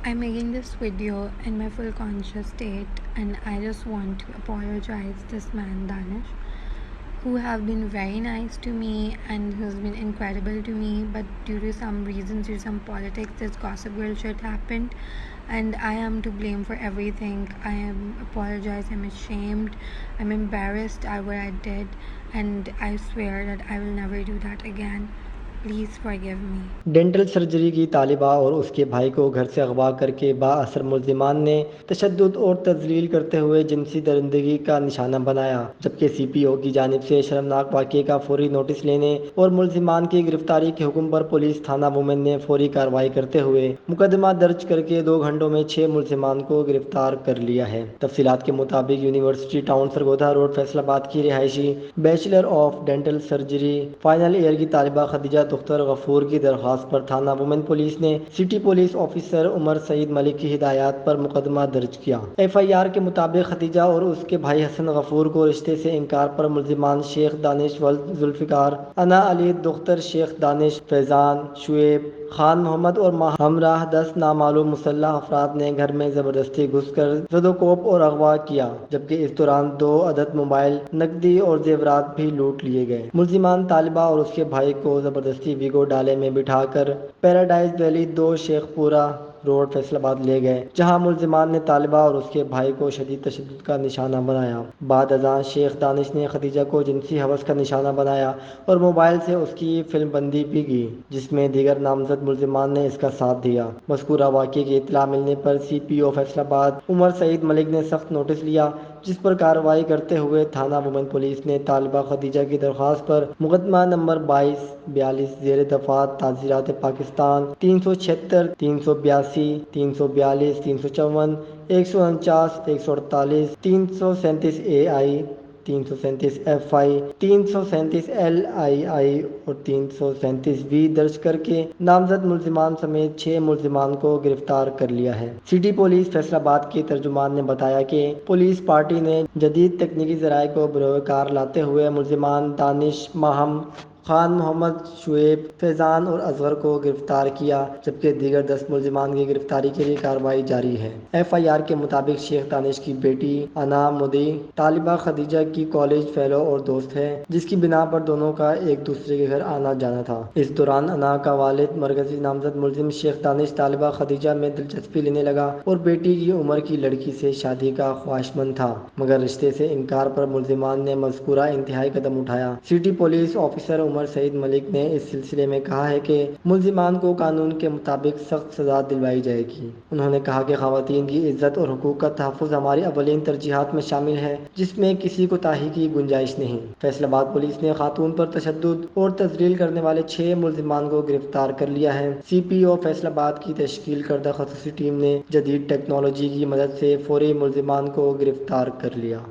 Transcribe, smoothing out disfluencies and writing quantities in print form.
I'm making this video in my full conscious state, and I just want to apologize this man Danish, who have been very nice to me and who's been incredible to me, but due to some reasons, due to some politics, this gossip girl shit happened, and I am to blame for everything. I am apologize. I'm ashamed. I'm embarrassed at what I did, and I swear that I will never do that again. Please forgive me. Dental surgery کی طالبہ اور اس کے بھائی کو گھر سے اغوا کر کے بااثر ملزمان نے تشدد اور تذلیل کرتے ہوئے جنسی درندگی کا نشانہ بنایا، جبکہ سی پی او کی جانب سے شرمناک واقعے کا فوری نوٹس لینے اور ملزمان کی گرفتاری کے حکم پر پولیس تھانہ وومن نے فوری کارروائی کرتے ہوئے مقدمہ درج کر کے 2 گھنٹوں میں 6 ملزمان کو گرفتار کر لیا ہے۔ تفصیلات کے مطابق university town Sargodha road Faisalabad کی رہائشی bachelor of dental surgery final year کی طالبہ خدیجہ دختر غفور کی درخواست پر تھانہ وومن پولیس نے city police officer Umar Saeed Malik کی ہدایات پر مقدمہ درج کیا۔ ایف آئی آر کے مطابق خدیجہ اور اس کے بھائی حسن غفور کو رشتے سے انکار پر ملزمان شیخ دانش ولد ذوالفقار، انا علی دختر شیخ دانش، فیضان، شعیب، خان محمد اور ہمراہ 10 نامعلوم مسلح افراد نے گھر میں زبردستی گھس کر زد و کوب اور اغوا کیا، جبکہ اس دوران 2 عدد موبائل، نقدی اور زیورات بھی لوٹ لیے گئے۔ ملزمان طالبہ اور اس کے بھائی کو زبردستی ویگو ڈالے میں بٹھا کر پیراڈائز ویلی 2 شیخ پورہ روڈ فیصل آباد لے گئے، جہاں ملزمان نے طالبہ اور اس کے بھائی کو شدید تشدد کا نشانہ بنایا۔ بعد ازاں شیخ دانش نے خدیجہ کو جنسی ہوس کا نشانہ بنایا اور موبائل سے اس کی فلم بندی بھی کی، جس میں دیگر نامزد ملزمان نے اس کا ساتھ دیا۔ مذکورہ واقعے کی اطلاع ملنے پر سی پی او فیصل آباد عمر سعید ملک نے سخت نوٹس لیا، جس پر کارروائی کرتے ہوئے تھانہ وومن پولیس نے طالبہ خدیجہ کی درخواست پر مقدمہ نمبر 2242 زیر دفعات تعزیرات پاکستان 376، 382، 342، 354، 149، 148، 337 اے آئی، 337 ایف آئی، 337 ایل آئی آئی اور 337 وی درج کر کے نامزد ملزمان سمیت 6 ملزمان کو گرفتار کر لیا ہے۔ سٹی پولیس فیصل آباد کے ترجمان نے بتایا کہ پولیس پارٹی نے جدید تکنیکی ذرائع کو بروئے کار لاتے ہوئے ملزمان دانش، ماہم، خان محمد، شعیب، فیضان اور اصغر کو گرفتار کیا، جبکہ دیگر 10 ملزمان کی گرفتاری کے لیے کارروائی جاری ہے۔ ایف آئی آر کے مطابق شیخ دانش کی بیٹی انا مدی طالبہ خدیجہ کی کالج فیلو اور دوست ہے، جس کی بنا پر دونوں کا ایک دوسرے کے گھر آنا جانا تھا۔ اس دوران انا کا والد مرکزی نامزد ملزم شیخ دانش طالبہ خدیجہ میں دلچسپی لینے لگا اور بیٹی کی عمر کی لڑکی سے شادی کا خواہشمند تھا، مگر رشتے سے انکار پر ملزمان نے مذکورہ انتہائی قدم اٹھایا۔ City police officer Umar Saeed ملک نے اس سلسلے میں کہا ہے کہ ملزمان کو قانون کے مطابق سخت سزا دلوائی جائے گی۔ انہوں نے کہا کہ خواتین کی عزت اور حقوق کا تحفظ ہماری اولین ترجیحات میں شامل ہے، جس میں کسی کوتاہی کی گنجائش نہیں۔ فیصل آباد پولیس نے خاتون پر تشدد اور تذلیل کرنے والے 6 ملزمان کو گرفتار کر لیا ہے۔ سی پی او فیصل آباد کی تشکیل کردہ خصوصی ٹیم نے جدید ٹیکنالوجی کی مدد سے فوری ملزمان کو گرفتار کر لیا۔